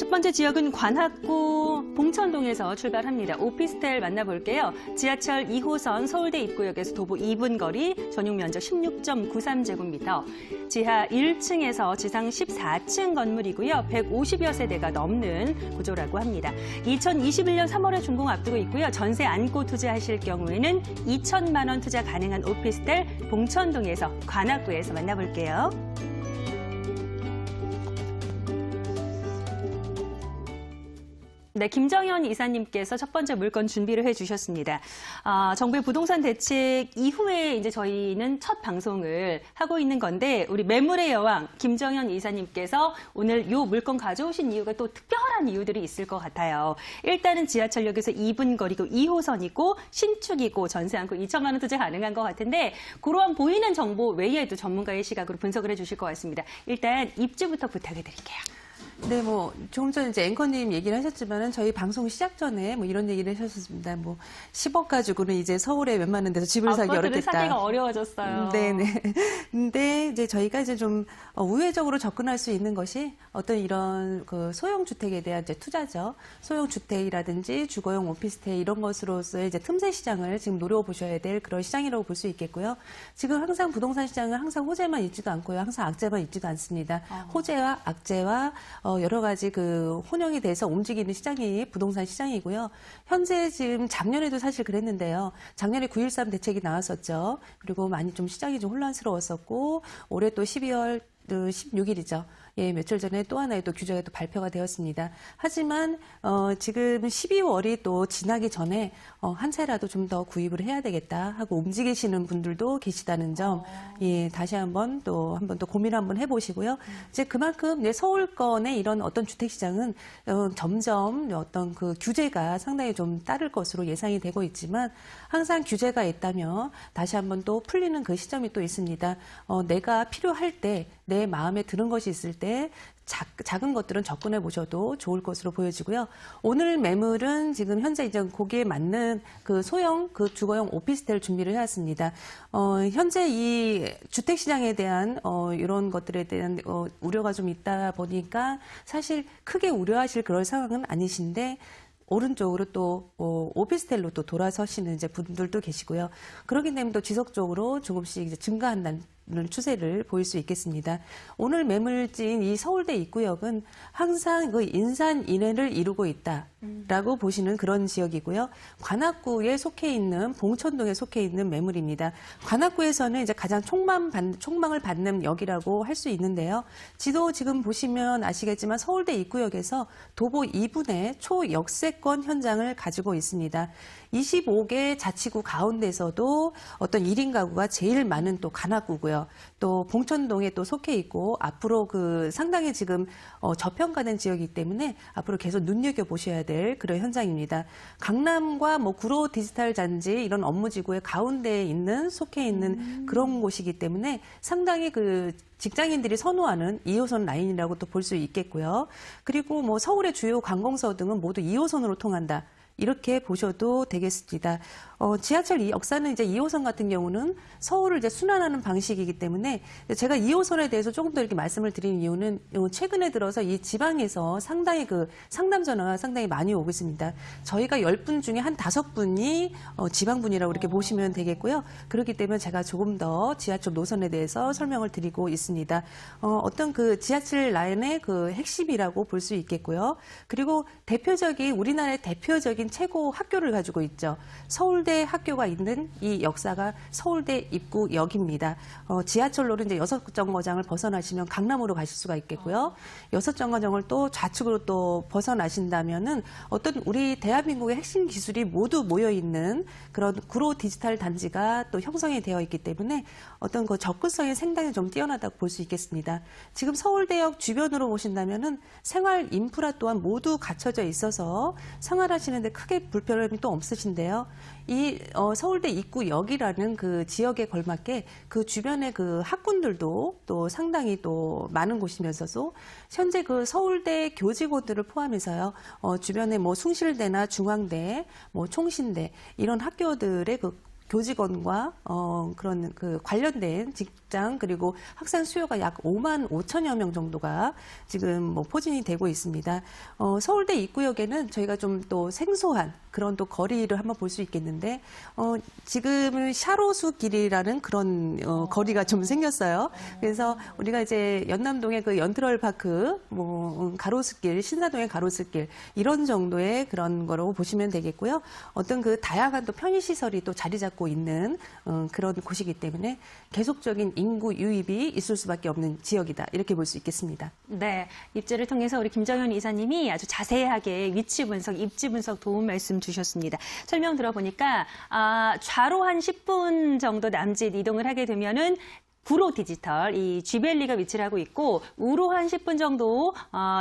첫 번째 지역은 관악구 봉천동에서 출발합니다. 오피스텔 만나볼게요. 지하철 2호선 서울대 입구역에서 도보 2분 거리, 전용 면적 16.93제곱미터. 지하 1층에서 지상 14층 건물이고요. 150여 세대가 넘는 구조라고 합니다. 2021년 3월에 준공 앞두고 있고요. 전세 안고 투자하실 경우에는 2천만 원 투자 가능한 오피스텔 봉천동에서 관악구에서 만나볼게요. 네, 김정현 이사님께서 첫 번째 물건 준비를 해주셨습니다. 정부의 부동산 대책 이후에 이제 저희는 첫 방송을 하고 있는 건데 우리 매물의 여왕 김정현 이사님께서 오늘 요 물건 가져오신 이유가 또 특별한 이유들이 있을 것 같아요. 일단은 지하철역에서 2분 거리고 2호선이고 신축이고 전세 안고 2천만 원 투자 가능한 것 같은데 그러한 보이는 정보 외에도 전문가의 시각으로 분석을 해주실 것 같습니다. 일단 입주부터 부탁해드릴게요. 네, 조금 전에 이제 앵커님 얘기를 하셨지만은 저희 방송 시작 전에 이런 얘기를 하셨습니다. 10억 가지고는 이제 서울에 웬만한 데서 집을 사기 어렵겠다. 사기가 어려워졌어요. 네네. 근데 이제 저희가 이제 좀 우회적으로 접근할 수 있는 것이 어떤 이런 그 소형 주택에 대한 이제 투자죠. 소형 주택이라든지 주거용 오피스텔 이런 것으로서의 이제 틈새 시장을 지금 노려보셔야 될 그런 시장이라고 볼 수 있겠고요. 지금 항상 부동산 시장은 항상 호재만 있지도 않고요. 항상 악재만 있지도 않습니다. 호재와 악재와 여러 가지 그 혼용이 돼서 움직이는 시장이 부동산 시장이고요. 현재 지금 작년에도 사실 그랬는데요. 작년에 9.13 대책이 나왔었죠. 그리고 많이 좀 시장이 좀 혼란스러웠었고 올해 또 12월 16일이죠. 예, 며칠 전에 또 하나의 또 규제가 또 발표가 되었습니다. 하지만 지금 12월이 또 지나기 전에 한 채라도 좀 더 구입을 해야 되겠다 하고 움직이시는 분들도 계시다는 점, 예, 다시 한번 또 고민 한번 해보시고요. 이제 그만큼 이제 서울권의 이런 어떤 주택 시장은 점점 어떤 그 규제가 상당히 좀 따를 것으로 예상이 되고 있지만 항상 규제가 있다면 다시 한번 또 풀리는 그 시점이 또 있습니다. 내가 필요할 때 내 마음에 드는 것이 있을 때 작은 것들은 접근해 보셔도 좋을 것으로 보여지고요. 오늘 매물은 지금 현재 이제 거기에 맞는 그 소형 그 주거용 오피스텔 준비를 해왔습니다. 현재 이 주택 시장에 대한 이런 것들에 대한 우려가 좀 있다 보니까 사실 크게 우려하실 그럴 상황은 아니신데 오른쪽으로 또 오피스텔로 또 돌아서시는 이제 분들도 계시고요. 그렇기 때문에 또 지속적으로 조금씩 이제 증가한다는 추세를 보일 수 있겠습니다. 오늘 매물지인 이 서울대 입구역은 항상 그 인산 인해를 이루고 있다라고 보시는 그런 지역이고요. 관악구에 속해 있는 봉천동에 속해 있는 매물입니다. 관악구에서는 이제 가장 촉망을 받는 역이라고 할 수 있는데요. 지도 지금 보시면 아시겠지만 서울대 입구역에서 도보 2분의 초역세권 현장을 가지고 있습니다. 25개 자치구 가운데서도 어떤 1인 가구가 제일 많은 또 관악구고요. 또 봉천동에 또 속해 있고 앞으로 그 상당히 지금 저평가된 지역이기 때문에 앞으로 계속 눈여겨보셔야 될 그런 현장입니다. 강남과 구로 디지털 잔지 이런 업무지구의 가운데에 있는 속해 있는 그런 곳이기 때문에 상당히 그 직장인들이 선호하는 2호선 라인이라고 또 볼 수 있겠고요. 그리고 서울의 주요 관공서 등은 모두 2호선으로 통한다. 이렇게 보셔도 되겠습니다. 지하철 이 역사는 이제 2호선 같은 경우는 서울을 이제 순환하는 방식이기 때문에 제가 2호선에 대해서 조금 더 이렇게 말씀을 드리는 이유는 최근에 들어서 이 지방에서 상당히 그 상담 전화가 상당히 많이 오고 있습니다. 저희가 10분 중에 한 5분이 지방분이라고 이렇게 보시면 되겠고요. 그렇기 때문에 제가 조금 더 지하철 노선에 대해서 설명을 드리고 있습니다. 어떤 그 지하철 라인의 그 핵심이라고 볼 수 있겠고요. 그리고 우리나라의 대표적인 최고 학교를 가지고 있죠. 서울대 학교가 있는 이 역사가 서울대 입구역입니다. 지하철로는 이제 6정거장을 벗어나시면 강남으로 가실 수가 있겠고요. 6정거장을 또 좌측으로 또 벗어나신다면은 어떤 우리 대한민국의 핵심 기술이 모두 모여 있는 그런 구로 디지털 단지가 또 형성이 되어 있기 때문에 어떤 그 접근성이 상당히 좀 뛰어나다고 볼 수 있겠습니다. 지금 서울대역 주변으로 보신다면은 생활 인프라 또한 모두 갖춰져 있어서 생활하시는데 크게 불편함이 또 없으신데요. 이 서울대 입구역이라는 그 지역에 걸맞게 그 주변의 그 학군들도 또 상당히 또 많은 곳이면서도 현재 그 서울대 교직원들을 포함해서요. 주변에 숭실대나 중앙대, 총신대 이런 학교들의 그 교직원과 그런 그 관련된 직장 그리고 학생 수요가 약 5만 5천여 명 정도가 지금 뭐 포진이 되고 있습니다. 서울대 입구역에는 저희가 좀 또 생소한 그런 또 거리를 한번 볼 수 있겠는데 지금은 샤로수 길이라는 그런 거리가 좀 생겼어요. 그래서 우리가 이제 연남동의 그 연트럴 파크, 뭐 가로수길, 신사동의 가로수길 이런 정도의 그런 거로 보시면 되겠고요. 어떤 그 다양한 또 편의 시설이 또 자리 잡고 있는 그런 곳이기 때문에 계속적인 인구 유입이 있을 수밖에 없는 지역이다 이렇게 볼 수 있겠습니다. 네, 입지를 통해서 우리 김정현 이사님이 아주 자세하게 위치 분석, 입지 분석 도움 말씀 주셨습니다. 설명 들어보니까 좌로 한 10분 정도 남짓 이동을 하게 되면은 구로 디지털, 이 쥐밸리가 위치를 하고 있고 우로 한 10분 정도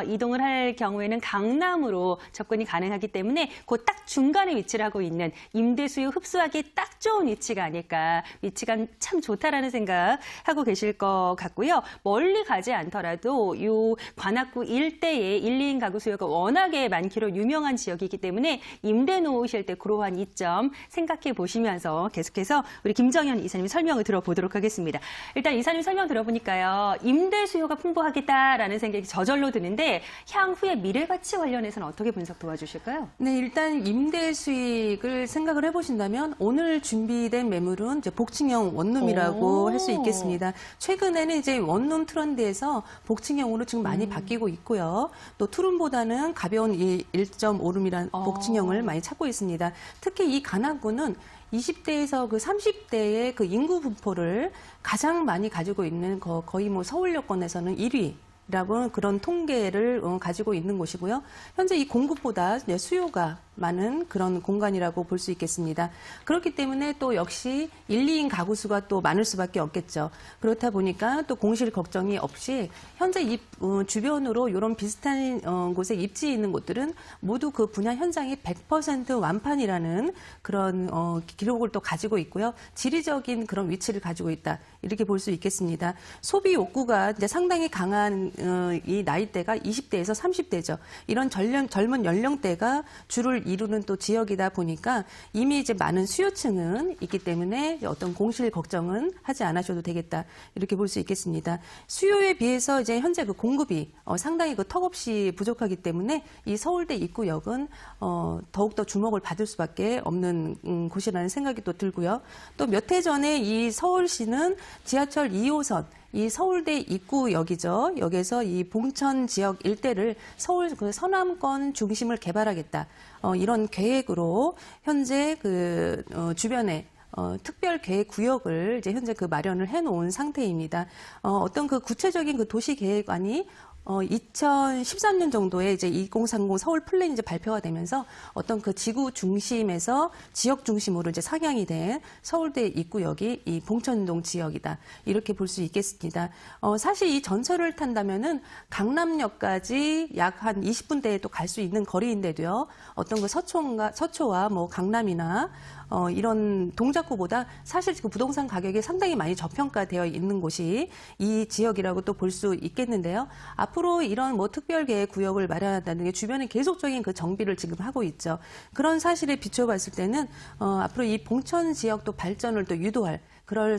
이동을 할 경우에는 강남으로 접근이 가능하기 때문에 그 딱 중간에 위치를 하고 있는 임대 수요 흡수하기 딱 좋은 위치가 아닐까. 위치가 참 좋다라는 생각하고 계실 것 같고요. 멀리 가지 않더라도 이 관악구 일대에 1, 2인 가구 수요가 워낙에 많기로 유명한 지역이기 때문에 임대 놓으실 때 그러한 이점 생각해 보시면서 계속해서 우리 김정현 이사님 설명을 들어보도록 하겠습니다. 일단 이사님 설명 들어보니까요. 임대 수요가 풍부하겠다라는 생각이 저절로 드는데 향후의 미래 가치 관련해서는 어떻게 분석 도와주실까요? 네, 일단 임대 수익을 생각을 해보신다면 오늘 준비된 매물은 이제 복층형 원룸이라고 할 수 있겠습니다. 최근에는 이제 원룸 트렌드에서 복층형으로 지금 많이 바뀌고 있고요. 또 투룸보다는 가벼운 이 1.5룸이라는 복층형을 많이 찾고 있습니다. 특히 이 관악구는 20대에서 그 30대의 그 인구 분포를 가장 많이 가지고 있는 거의 뭐 서울 여권에서는 1위. 라고 그런 통계를 가지고 있는 곳이고요. 현재 이 공급보다 수요가 많은 그런 공간이라고 볼 수 있겠습니다. 그렇기 때문에 또 역시 1, 2인 가구 수가 또 많을 수밖에 없겠죠. 그렇다 보니까 또 공실 걱정이 없이 현재 이 주변으로 이런 비슷한 곳에 입지 있는 곳들은 모두 그 분야 현장이 100% 완판이라는 그런 기록을 또 가지고 있고요. 지리적인 그런 위치를 가지고 있다. 이렇게 볼 수 있겠습니다. 소비 욕구가 이제 상당히 강한 이 나이대가 20대에서 30대죠. 이런 젊은 연령대가 주를 이루는 또 지역이다 보니까 이미 이제 많은 수요층은 있기 때문에 어떤 공실 걱정은 하지 않으셔도 되겠다. 이렇게 볼 수 있겠습니다. 수요에 비해서 이제 현재 그 공급이 상당히 그 턱없이 부족하기 때문에 이 서울대 입구역은 더욱더 주목을 받을 수밖에 없는 곳이라는 생각이 또 들고요. 또 몇 해 전에 이 서울시는 지하철 2호선 이 서울대 입구역이죠. 여기서 이 봉천 지역 일대를 서울 그 서남권 중심을 개발하겠다. 이런 계획으로 현재 그 주변에 특별 계획 구역을 이제 현재 그 마련을 해놓은 상태입니다. 어떤 그 구체적인 그 도시 계획안이 2013년 정도에 이제 2030 서울 플랜이 이제 발표가 되면서 어떤 그 지구 중심에서 지역 중심으로 이제 상향이 된 서울대 입구역이 이 봉천동 지역이다. 이렇게 볼 수 있겠습니다. 사실 이 전철을 탄다면은 강남역까지 약 한 20분대에 또 갈 수 있는 거리인데도요. 어떤 그 서초와 뭐 강남이나 이런 동작구보다 사실 그 부동산 가격이 상당히 많이 저평가되어 있는 곳이 이 지역이라고 또 볼 수 있겠는데요. 앞으로 이런 뭐 특별계획 구역을 마련한다는 게 주변에 계속적인 그 정비를 지금 하고 있죠. 그런 사실에 비춰봤을 때는 앞으로 이 봉천 지역도 발전을 또 유도할 그럴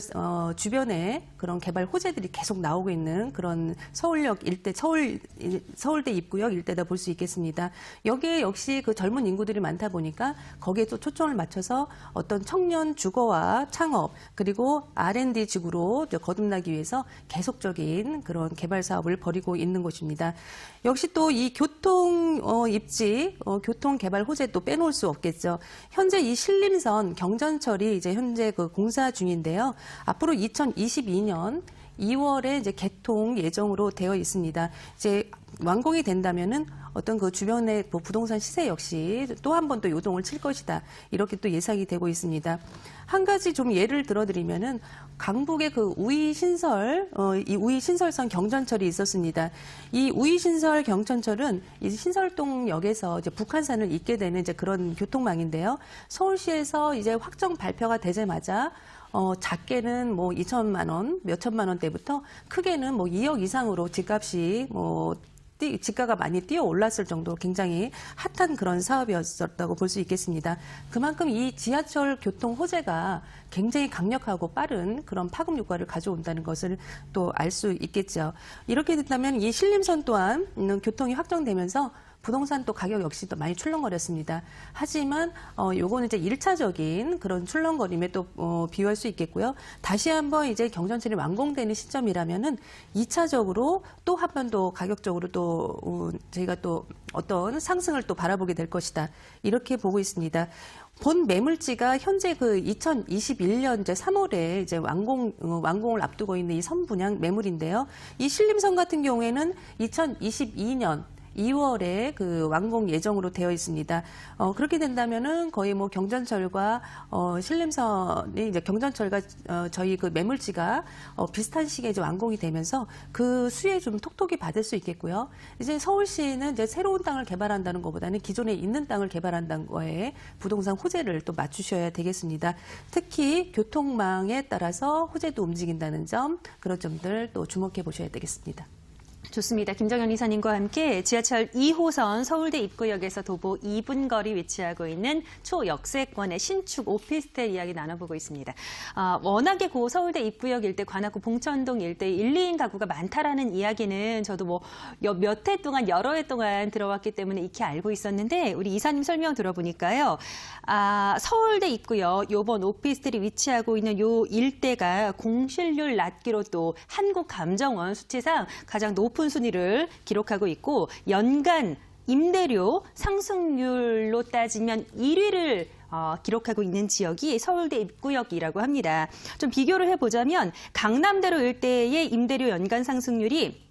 주변에 그런 개발 호재들이 계속 나오고 있는 그런 서울역 일대, 서울대 입구역 일대다 볼 수 있겠습니다. 여기에 역시 그 젊은 인구들이 많다 보니까 거기에 또 초점을 맞춰서 어떤 청년 주거와 창업 그리고 R&D 지구로 거듭나기 위해서 계속적인 그런 개발 사업을 벌이고 있는 곳입니다. 역시 또 이 교통 입지, 교통 개발 호재 또 빼놓을 수 없겠죠. 현재 이 신림선 경전철이 이제 현재 그 공사 중인데요. 앞으로 2022년 2월에 이제 개통 예정으로 되어 있습니다. 이제 완공이 된다면은 어떤 그 주변의 뭐 부동산 시세 역시 또 한 번 또 요동을 칠 것이다. 이렇게 또 예상이 되고 있습니다. 한 가지 좀 예를 들어드리면은 강북의 그 우이신설, 이 우이신설선 경전철이 있었습니다. 이 우이신설 경전철은 이 신설동역에서 이제 북한산을 잇게 되는 이제 그런 교통망인데요. 서울시에서 이제 확정 발표가 되자마자 작게는 뭐 2천만 원, 몇 천만 원대부터 크게는 뭐 2억 이상으로 집값이 뭐 지가가 많이 뛰어 올랐을 정도로 굉장히 핫한 그런 사업이었다고 볼 수 있겠습니다. 그만큼 이 지하철 교통 호재가 굉장히 강력하고 빠른 그런 파급 효과를 가져온다는 것을 또 알 수 있겠죠. 이렇게 된다면 이 신림선 또한 교통이 확정되면서 부동산 또 가격 역시 또 많이 출렁거렸습니다. 하지만 요거는 이제 1차적인 그런 출렁거림에 또 비유할 수 있겠고요. 다시 한번 이제 경전철이 완공되는 시점이라면은 2차적으로 또 한 번 더 가격적으로 또 저희가 또 어떤 상승을 또 바라보게 될 것이다. 이렇게 보고 있습니다. 본 매물지가 현재 그 2021년 이제 3월에 이제 완공을 앞두고 있는 이 선분양 매물인데요. 이 신림선 같은 경우에는 2022년 2월에 그 완공 예정으로 되어 있습니다. 그렇게 된다면은 거의 뭐 경전철과 신림선이 이제 경전철과 저희 그 매물지가 비슷한 시기에 이제 완공이 되면서 그 수혜 좀 톡톡히 받을 수 있겠고요. 이제 서울시는 이제 새로운 땅을 개발한다는 것보다는 기존에 있는 땅을 개발한다는 거에 부동산 호재를 또 맞추셔야 되겠습니다. 특히 교통망에 따라서 호재도 움직인다는 점, 그런 점들 또 주목해 보셔야 되겠습니다. 좋습니다. 김정현 이사님과 함께 지하철 2호선 서울대 입구역에서 도보 2분 거리 위치하고 있는 초역세권의 신축 오피스텔 이야기 나눠보고 있습니다. 워낙에 고 서울대 입구역 일대, 관악구 봉천동 일대 1, 2인 가구가 많다라는 이야기는 저도 뭐 몇 해 동안, 여러 해 동안 들어왔기 때문에 익히 알고 있었는데 우리 이사님 설명 들어보니까요. 서울대 입구역 요번 오피스텔이 위치하고 있는 요 일대가 공실률 낮기로 또 한국감정원 수치상 가장 높은 순위를 기록하고 있고 연간 임대료 상승률로 따지면 1위를 기록하고 있는 지역이 서울대 입구역이라고 합니다. 좀 비교를 해보자면 강남대로 일대의 임대료 연간 상승률이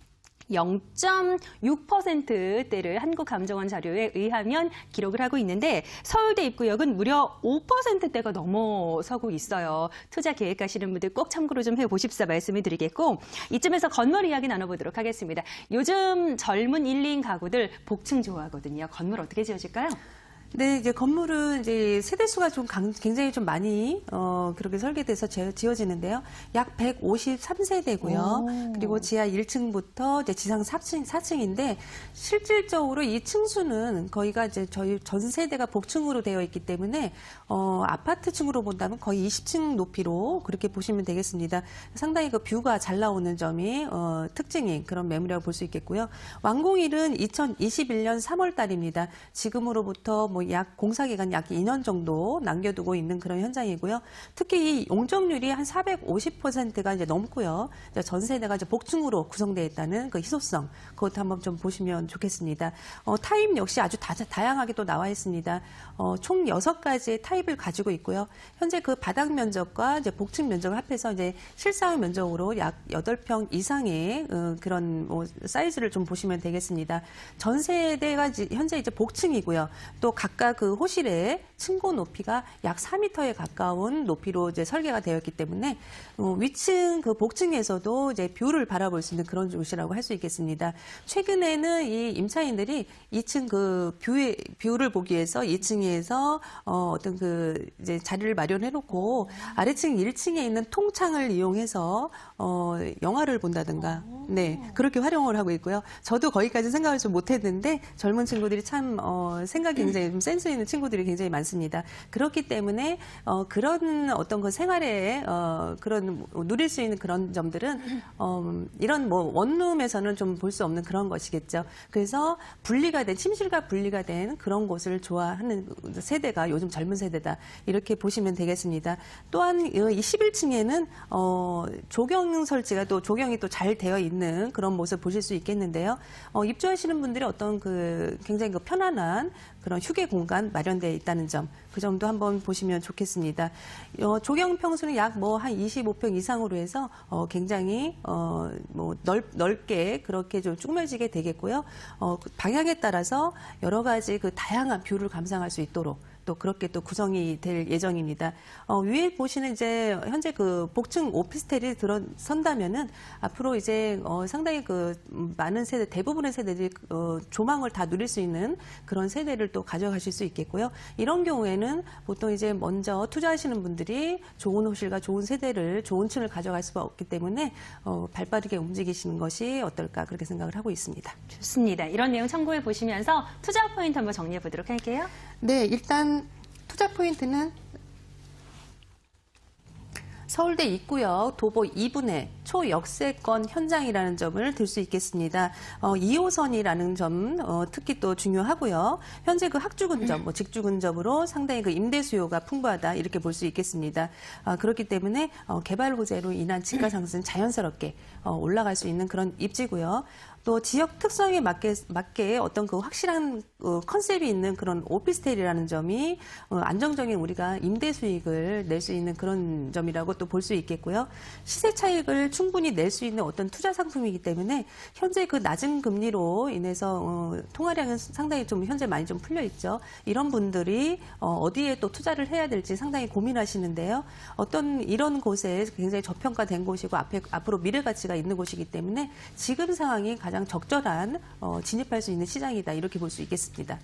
0.6%대를 한국감정원 자료에 의하면 기록을 하고 있는데 서울대 입구역은 무려 5%대가 넘어서고 있어요. 투자 계획하시는 분들 꼭 참고로 좀 해보십사 말씀을 드리겠고 이쯤에서 건물 이야기 나눠보도록 하겠습니다. 요즘 젊은 1, 2인 가구들 복층 좋아하거든요. 건물 어떻게 지어질까요? 네, 이제 건물은 이제 세대수가 좀 굉장히 좀 많이 그렇게 설계돼서 지어지는데요. 약 153세대고요. 그리고 지하 1층부터 이제 지상 4층인데 실질적으로 이 층수는 거의가 이제 저희 전 세대가 복층으로 되어 있기 때문에 아파트층으로 본다면 거의 20층 높이로 그렇게 보시면 되겠습니다. 상당히 그 뷰가 잘 나오는 점이 특징인 그런 매물이라고 볼 수 있겠고요. 완공일은 2021년 3월 달입니다. 지금으로부터 뭐 약 공사기간 약 2년 정도 남겨두고 있는 그런 현장이고요. 특히 이 용적률이 한 450%가 이제 넘고요. 이제 전 세대가 이제 복층으로 구성되어 있다는 그 희소성, 그것도 한번 좀 보시면 좋겠습니다. 타입 역시 아주 다양하게 또 나와 있습니다. 총 6가지의 타입을 가지고 있고요. 현재 그 바닥 면적과 이제 복층 면적을 합해서 이제 실사용 면적으로 약 8평 이상의 그런 뭐 사이즈를 좀 보시면 되겠습니다. 전 세대가 현재 이제 복층이고요. 또 각각 그 호실의 층고 높이가 약 4m에 가까운 높이로 이제 설계가 되어 있기 때문에 위층 그 복층에서도 이제 뷰를 바라볼 수 있는 그런 곳이라고 할 수 있겠습니다. 최근에는 이 임차인들이 2층 그 뷰를 보기 위해서 2층에서 어떤 그 이제 자리를 마련해 놓고 아래층 1층에 있는 통창을 이용해서 영화를 본다든가 네 그렇게 활용을 하고 있고요. 저도 거기까지 생각을 좀 못했는데 젊은 친구들이 참 생각이 굉장히 좀 센스 있는 친구들이 굉장히 많습니다. 그렇기 때문에 그런 어떤 그 생활에 그런 누릴 수 있는 그런 점들은 이런 뭐 원룸에서는 좀 볼 수 없는 그런 것이겠죠. 그래서 분리가 된 침실과 분리가 된 그런 곳을 좋아하는 세대가 요즘 젊은 세대다 이렇게 보시면 되겠습니다. 또한 이 11층에는 조경 설치가 또 조경이 또 잘 되어 있는 그런 모습 보실 수 있겠는데요. 입주하시는 분들이 어떤 그 굉장히 그 편안한 그런 휴게 공간 마련되어 있다는 점, 그 점도 한번 보시면 좋겠습니다. 조경 평수는 약 뭐 한 25평 이상으로 해서 굉장히 뭐 넓게 그렇게 좀 쭈그매지게 되겠고요. 방향에 따라서 여러 가지 그 다양한 뷰를 감상할 수 있도록 또 그렇게 또 구성이 될 예정입니다. 위에 보시는 이제 현재 그 복층 오피스텔이 들어선다면은 앞으로 이제 상당히 그 많은 세대, 대부분의 세대들이 조망을 다 누릴 수 있는 그런 세대를 또 가져가실 수 있겠고요. 이런 경우에는 보통 이제 먼저 투자하시는 분들이 좋은 호실과 좋은 세대를, 좋은 층을 가져갈 수가 없기 때문에 발빠르게 움직이시는 것이 어떨까 그렇게 생각을 하고 있습니다. 좋습니다. 이런 내용 참고해 보시면서 투자 포인트 한번 정리해 보도록 할게요. 네, 일단 투자 포인트는 서울대 입구역 도보 2분의 초역세권 현장이라는 점을 들 수 있겠습니다. 2호선이라는 점 특히 또 중요하고요. 현재 그 학주 근접, 직주 근접으로 상당히 그 임대 수요가 풍부하다 이렇게 볼 수 있겠습니다. 그렇기 때문에 개발 호재로 인한 집가 상승은 자연스럽게 올라갈 수 있는 그런 입지고요. 또 지역 특성에 맞게 어떤 그 확실한 컨셉이 있는 그런 오피스텔이라는 점이 안정적인 우리가 임대 수익을 낼 수 있는 그런 점이라고 또 볼 수 있겠고요. 시세 차익을 충분히 낼 수 있는 어떤 투자 상품이기 때문에 현재 그 낮은 금리로 인해서 통화량은 상당히 좀 현재 많이 좀 풀려 있죠. 이런 분들이 어디에 또 투자를 해야 될지 상당히 고민하시는데요. 어떤 이런 곳에 굉장히 저평가된 곳이고 앞으로 미래 가치가 있는 곳이기 때문에 지금 상황이 가장 적절한 진입할 수 있는 시장이다 이렇게 볼 수 있겠습니다.